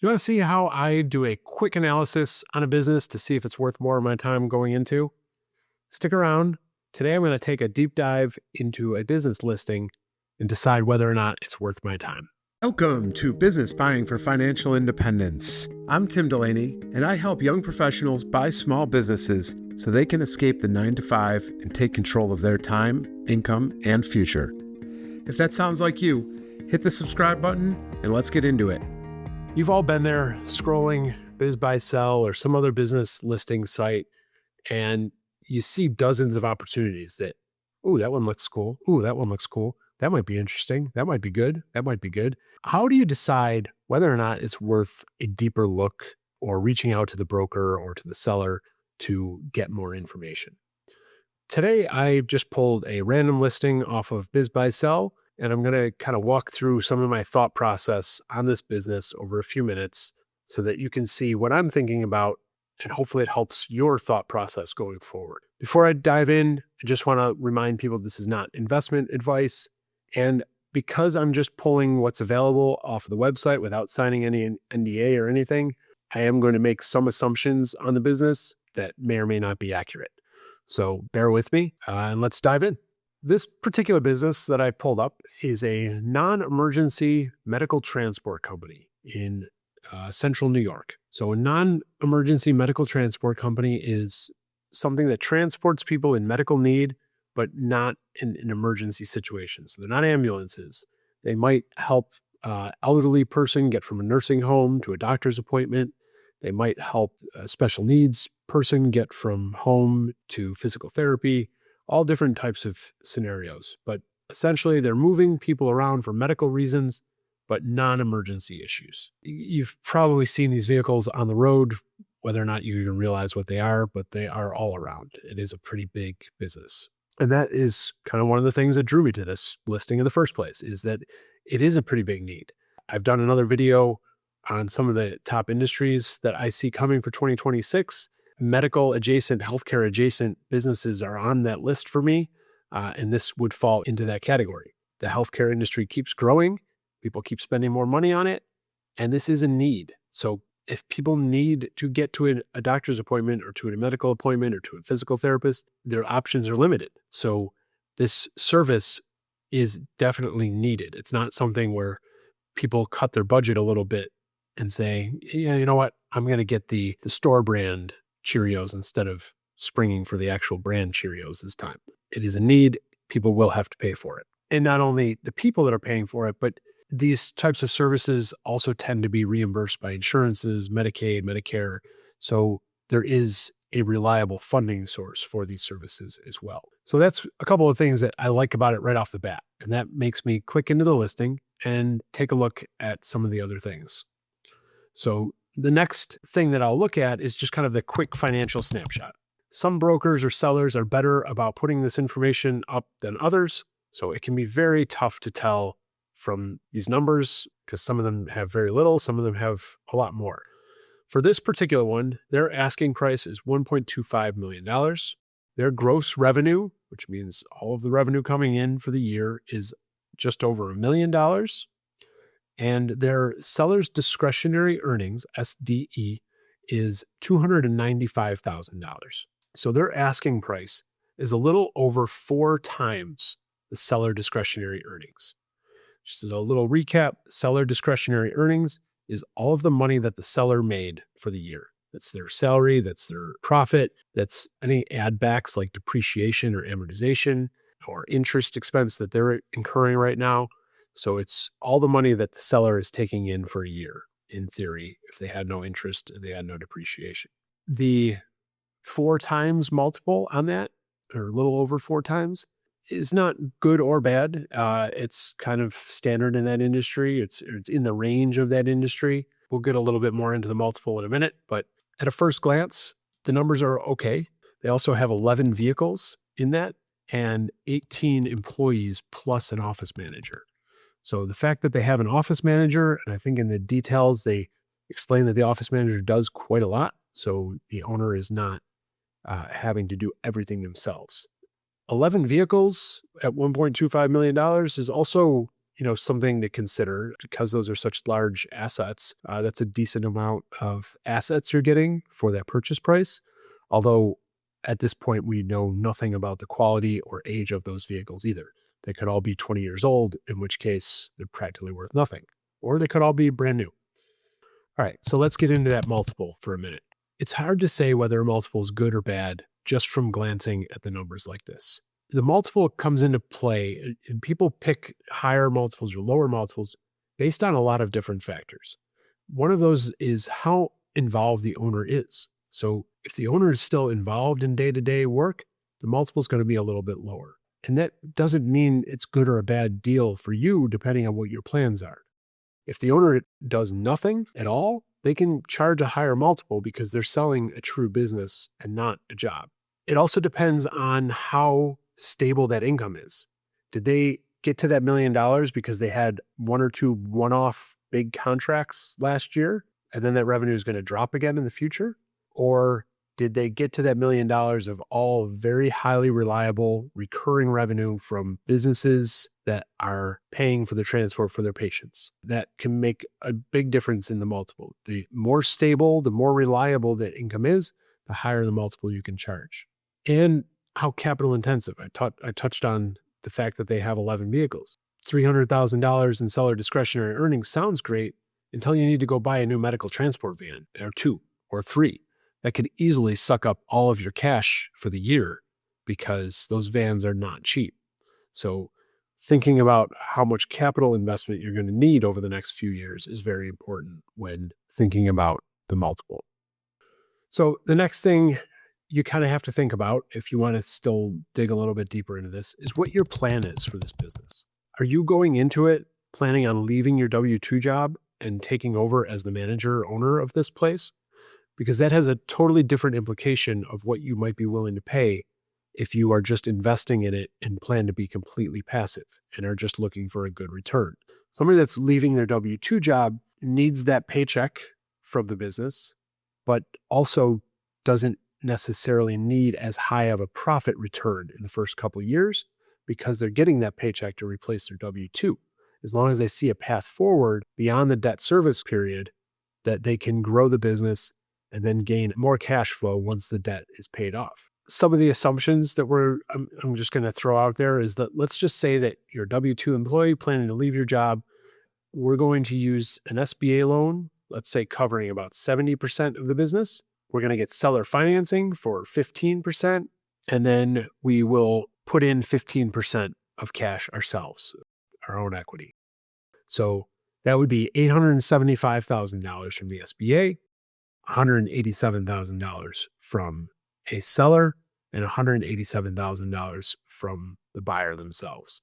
You want to see how I do a quick analysis on a business to see if it's worth more of my time going into? Stick around. Today, I'm going to take a deep dive into a business listing and decide whether or not it's worth my time. Welcome to Business Buying for Financial Independence. I'm Tim Delaney, and I help young professionals buy small businesses so they can escape the 9-to-5 and take control of their time, income, and future. If that sounds like you, hit the subscribe button and let's get into it. You've all been there scrolling Biz Buy Sell or some other business listing site, and you see dozens of opportunities that, ooh, that one looks cool. Ooh, that one looks cool. That might be interesting. That might be good. That might be good. How do you decide whether or not it's worth a deeper look or reaching out to the broker or to the seller to get more information? Today, I just pulled a random listing off of Biz Buy Sell, and I'm going to kind of walk through some of my thought process on this business over a few minutes so that you can see what I'm thinking about, and hopefully it helps your thought process going forward. Before I dive in, I just want to remind people this is not investment advice. And because I'm just pulling what's available off of the website without signing any NDA or anything, I am going to make some assumptions on the business that may or may not be accurate. So bear with me and let's dive in. This particular business that I pulled up is a non-emergency medical transport company in central New York. So a non-emergency medical transport company is something that transports people in medical need, but not in an emergency situation. So they're not ambulances. They might help elderly person get from a nursing home to a doctor's appointment. They might help a special needs person get from home to physical therapy, all different types of scenarios. But essentially, they're moving people around for medical reasons, but non-emergency issues. You've probably seen these vehicles on the road, whether or not you even realize what they are, but they are all around. It is a pretty big business. And that is kind of one of the things that drew me to this listing in the first place, is that it is a pretty big need. I've done another video on some of the top industries that I see coming for 2026. Medical adjacent, healthcare adjacent businesses are on that list for me, and this would fall into that category. The healthcare industry keeps growing, people keep spending more money on it, and this is a need. So if people need to get to a doctor's appointment or to a medical appointment or to a physical therapist, their options are limited. So this service is definitely needed. It's not something where people cut their budget a little bit and say, yeah, you know what, I'm going to get the store brand Cheerios instead of springing for the actual brand Cheerios this time. It is a need. People will have to pay for it. And not only the people that are paying for it, but these types of services also tend to be reimbursed by insurances, Medicaid, Medicare. So there is a reliable funding source for these services as well. So that's a couple of things that I like about it right off the bat. And that makes me click into the listing and take a look at some of the other things. So the next thing that I'll look at is just kind of the quick financial snapshot. Some brokers or sellers are better about putting this information up than others. So it can be very tough to tell from these numbers because some of them have very little, some of them have a lot more. For this particular one, their asking price is $1.25 million. Their gross revenue, which means all of the revenue coming in for the year, is just over $1 million. And their seller's discretionary earnings, SDE, is $295,000. So their asking price is a little over 4 times the seller discretionary earnings. Just as a little recap, seller discretionary earnings is all of the money that the seller made for the year. That's their salary, that's their profit, that's any add backs like depreciation or amortization or interest expense that they're incurring right now. So it's all the money that the seller is taking in for a year, in theory, if they had no interest and they had no depreciation. The 4 times multiple on that, or a little over 4 times, is not good or bad. It's kind of standard in that industry. It's in the range of that industry. We'll get a little bit more into the multiple in a minute, but at a first glance, the numbers are okay. They also have 11 vehicles in that and 18 employees plus an office manager. So the fact that they have an office manager, and I think in the details, they explain that the office manager does quite a lot. So the owner is not having to do everything themselves. 11 vehicles at $1.25 million is also something to consider because those are such large assets. That's a decent amount of assets you're getting for that purchase price. Although at this point, we know nothing about the quality or age of those vehicles either. They could all be 20 years old, in which case they're practically worth nothing, or they could all be brand new. All right, so let's get into that multiple for a minute. It's hard to say whether a multiple is good or bad just from glancing at the numbers like this. The multiple comes into play, and people pick higher multiples or lower multiples based on a lot of different factors. One of those is how involved the owner is. So if the owner is still involved in day-to-day work, the multiple is going to be a little bit lower. And that doesn't mean it's good or a bad deal for you, depending on what your plans are. If the owner does nothing at all, they can charge a higher multiple because they're selling a true business and not a job. It also depends on how stable that income is. Did they get to that $1 million because they had one or two one-off big contracts last year, and then that revenue is going to drop again in the future? Or did they get to that $1 million of all very highly reliable recurring revenue from businesses that are paying for the transport for their patients? That can make a big difference in the multiple. The more stable, the more reliable that income is, the higher the multiple you can charge. And how capital intensive. I touched on the fact that they have 11 vehicles. $300,000 in seller discretionary earnings sounds great until you need to go buy a new medical transport van, or 2 or 3. That could easily suck up all of your cash for the year because those vans are not cheap. So thinking about how much capital investment you're going to need over the next few years is very important when thinking about the multiple. So the next thing you kind of have to think about, if you want to still dig a little bit deeper into this, is what your plan is for this business. Are you going into it planning on leaving your W-2 job and taking over as the manager or owner of this place? Because that has a totally different implication of what you might be willing to pay if you are just investing in it and plan to be completely passive and are just looking for a good return. Somebody that's leaving their W-2 job needs that paycheck from the business, but also doesn't necessarily need as high of a profit return in the first couple of years because they're getting that paycheck to replace their W-2. As long as they see a path forward beyond the debt service period, that they can grow the business and then gain more cash flow once the debt is paid off. Some of the assumptions that I'm just going to throw out there is that let's just say that you're a W-2 employee planning to leave your job. We're going to use an SBA loan, let's say covering about 70% of the business. We're going to get seller financing for 15%, and then we will put in 15% of cash ourselves, our own equity. So that would be $875,000 from the SBA, $187,000 from a seller, and $187,000 from the buyer themselves.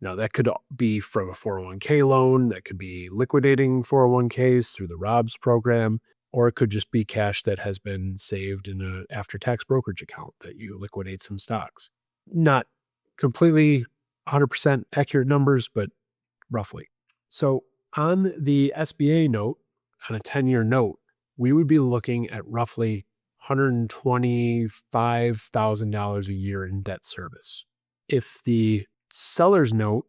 Now, that could be from a 401k loan, that could be liquidating 401ks through the ROBS program, or it could just be cash that has been saved in an after-tax brokerage account that you liquidate some stocks. Not completely 100% accurate numbers, but roughly. So on the SBA note, on a 10-year note, we would be looking at roughly $125,000 a year in debt service. If the seller's note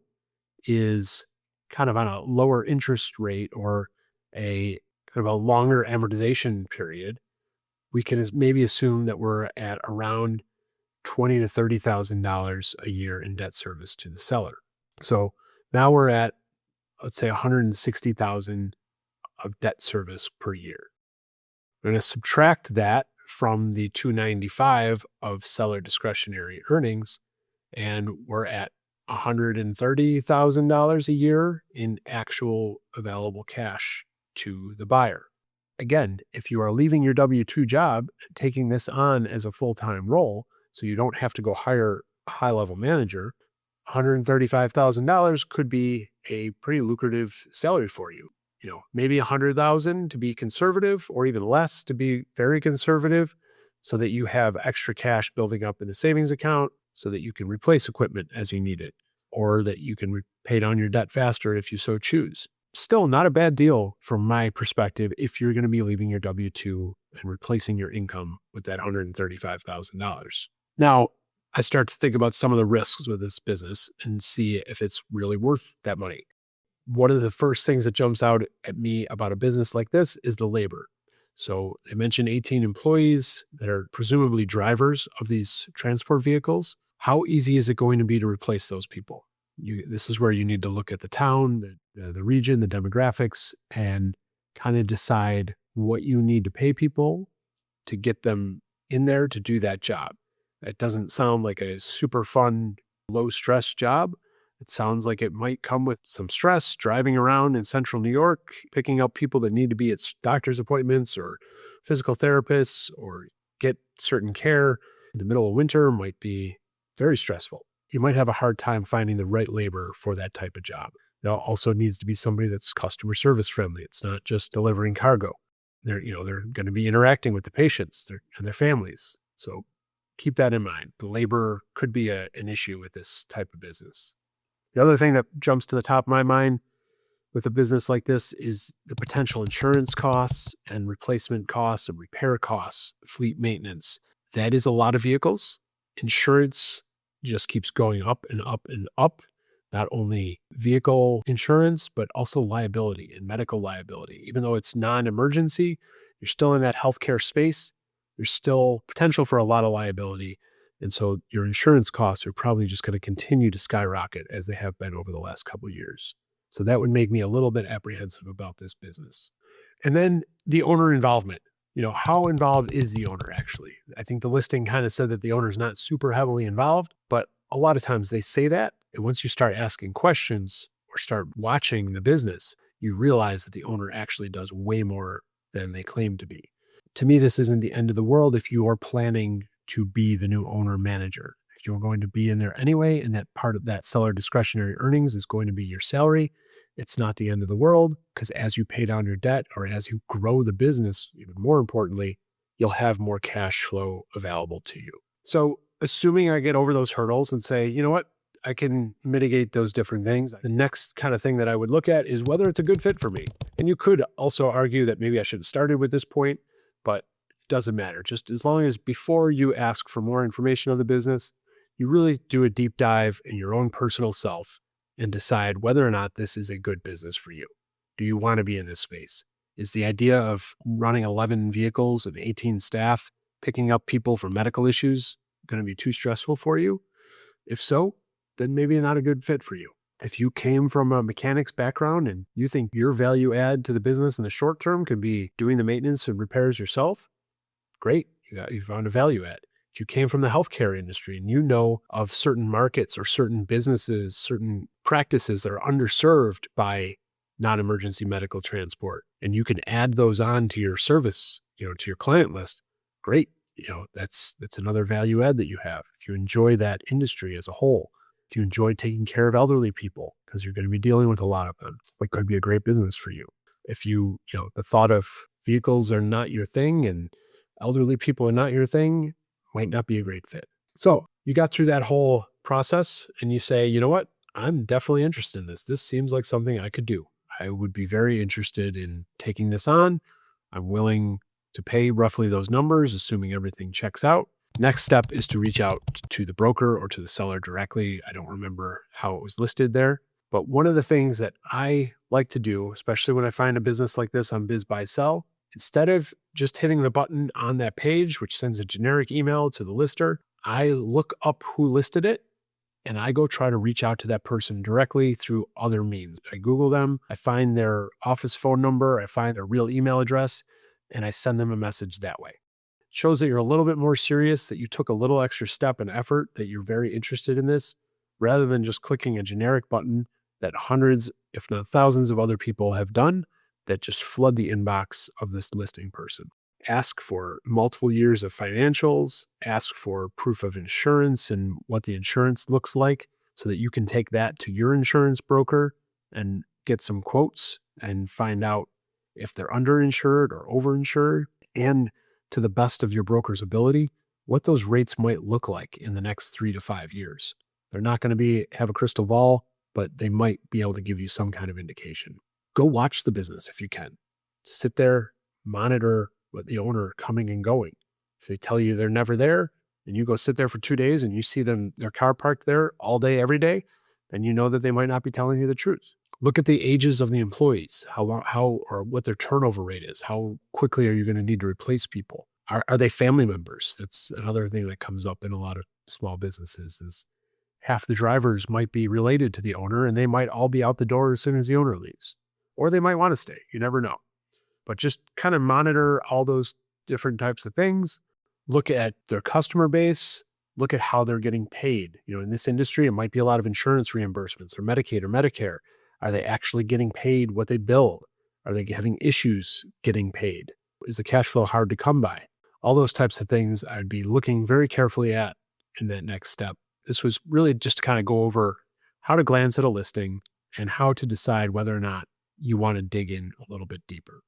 is kind of on a lower interest rate or a kind of a longer amortization period, we can maybe assume that we're at around $20,000 to $30,000 a year in debt service to the seller. So now we're at, let's say, $160,000 of debt service per year. We're going to subtract that from the $295,000 of seller discretionary earnings, and we're at $130,000 a year in actual available cash to the buyer. Again, if you are leaving your W-2 job, taking this on as a full-time role, so you don't have to go hire a high-level manager, $135,000 could be a pretty lucrative salary for you. Maybe $100,000 to be conservative, or even less to be very conservative, so that you have extra cash building up in the savings account so that you can replace equipment as you need it, or that you can pay down your debt faster if you so choose. Still not a bad deal from my perspective if you're going to be leaving your W-2 and replacing your income with that $135,000. Now, I start to think about some of the risks with this business and see if it's really worth that money. one of the first things that jumps out at me about a business like this is the labor. So they mentioned 18 employees that are presumably drivers of these transport vehicles. How easy is it going to be to replace those people? This is where you need to look at the town, the region, the demographics, and kind of decide what you need to pay people to get them in there to do that job. It doesn't sound like a super fun, low stress job. It sounds like it might come with some stress driving around in central New York, picking up people that need to be at doctor's appointments or physical therapists or get certain care in the middle of winter might be very stressful. You might have a hard time finding the right labor for that type of job. There also needs to be somebody that's customer service friendly. It's not just delivering cargo. They're going to be interacting with the patients and their families. So keep that in mind. The labor could be an issue with this type of business. The other thing that jumps to the top of my mind with a business like this is the potential insurance costs and replacement costs and repair costs, fleet maintenance. That is a lot of vehicles. Insurance just keeps going up and up and up. Not only vehicle insurance, but also liability and medical liability. Even though it's non-emergency, you're still in that healthcare space. There's still potential for a lot of liability. And so your insurance costs are probably just going to continue to skyrocket as they have been over the last couple of years. So that would make me a little bit apprehensive about this business. And then the owner involvement. How involved is the owner actually? I think the listing kind of said that the owner's not super heavily involved, but a lot of times they say that. And once you start asking questions or start watching the business, you realize that the owner actually does way more than they claim to be. To me, this isn't the end of the world if you are planning to be the new owner manager. If you're going to be in there anyway, and that part of that seller discretionary earnings is going to be your salary, it's not the end of the world, because as you pay down your debt or as you grow the business, even more importantly, you'll have more cash flow available to you. So assuming I get over those hurdles and say, you know what, I can mitigate those different things. The next kind of thing that I would look at is whether it's a good fit for me. And you could also argue that maybe I should have started with this point, but it doesn't matter. Just as long as before you ask for more information on the business, you really do a deep dive in your own personal self and decide whether or not this is a good business for you. Do you want to be in this space? Is the idea of running 11 vehicles and 18 staff, picking up people for medical issues, going to be too stressful for you? If so, then maybe not a good fit for you. If you came from a mechanics background and you think your value add to the business in the short term could be doing the maintenance and repairs yourself, great, you found a value add. If you came from the healthcare industry and you know of certain markets or certain businesses, certain practices that are underserved by non-emergency medical transport, and you can add those on to your service, to your client list, great. That's another value add that you have. If you enjoy that industry as a whole, if you enjoy taking care of elderly people, because you're going to be dealing with a lot of them, it could be a great business for you. If the thought of vehicles are not your thing and elderly people are not your thing, might not be a great fit. So you got through that whole process and you say, you know what? I'm definitely interested in this. This seems like something I could do. I would be very interested in taking this on. I'm willing to pay roughly those numbers, assuming everything checks out. Next step is to reach out to the broker or to the seller directly. I don't remember how it was listed there. But one of the things that I like to do, especially when I find a business like this on Biz Buy Sell, instead of just hitting the button on that page, which sends a generic email to the lister, I look up who listed it and I go try to reach out to that person directly through other means. I Google them, I find their office phone number, I find their real email address, and I send them a message that way. It shows that you're a little bit more serious, that you took a little extra step and effort, that you're very interested in this, rather than just clicking a generic button that hundreds, if not thousands of other people have done that just flood the inbox of this listing person. Ask for multiple years of financials, ask for proof of insurance and what the insurance looks like so that you can take that to your insurance broker and get some quotes and find out if they're underinsured or overinsured, and to the best of your broker's ability, what those rates might look like in the next 3 to 5 years. They're not going to have a crystal ball, but they might be able to give you some kind of indication. Go watch the business if you can. Sit there, monitor with the owner coming and going. If they tell you they're never there, and you go sit there for 2 days and you see their car parked there all day, every day, then you know that they might not be telling you the truth. Look at the ages of the employees, how or what their turnover rate is. How quickly are you going to need to replace people? Are they family members? That's another thing that comes up in a lot of small businesses is half the drivers might be related to the owner and they might all be out the door as soon as the owner leaves. Or they might want to stay. You never know. But just kind of monitor all those different types of things. Look at their customer base. Look at how they're getting paid. In this industry, it might be a lot of insurance reimbursements or Medicaid or Medicare. Are they actually getting paid what they bill? Are they having issues getting paid? Is the cash flow hard to come by? All those types of things I'd be looking very carefully at in that next step. This was really just to kind of go over how to glance at a listing and how to decide whether or not you want to dig in a little bit deeper.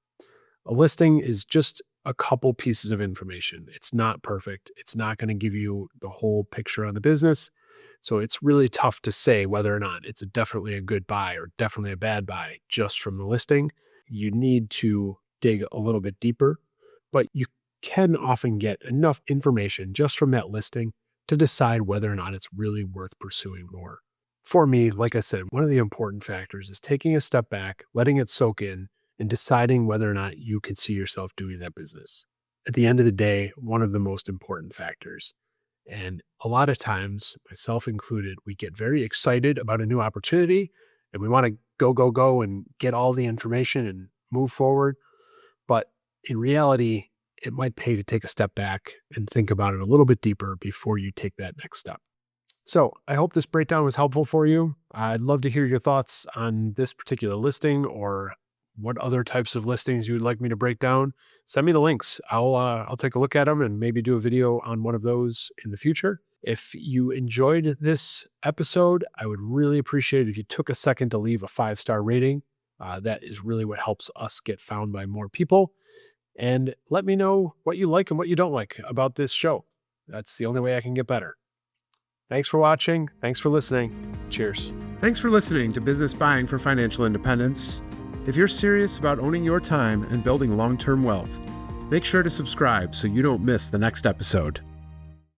A listing is just a couple pieces of information. It's not perfect. It's not going to give you the whole picture on the business. So it's really tough to say whether or not it's definitely a good buy or definitely a bad buy just from the listing. You need to dig a little bit deeper, but you can often get enough information just from that listing to decide whether or not it's really worth pursuing more. For me, like I said, one of the important factors is taking a step back, letting it soak in, and deciding whether or not you can see yourself doing that business. At the end of the day, one of the most important factors. And a lot of times, myself included, we get very excited about a new opportunity and we want to go and get all the information and move forward. But in reality, it might pay to take a step back and think about it a little bit deeper before you take that next step. So I hope this breakdown was helpful for you. I'd love to hear your thoughts on this particular listing or what other types of listings you would like me to break down. Send me the links. I'll take a look at them and maybe do a video on one of those in the future. If you enjoyed this episode, I would really appreciate it if you took a second to leave a 5-star rating. That is really what helps us get found by more people. And let me know what you like and what you don't like about this show. That's the only way I can get better. Thanks for watching. Thanks for listening. Cheers. Thanks for listening to Business Buying for Financial Independence. If you're serious about owning your time and building long-term wealth, make sure to subscribe so you don't miss the next episode.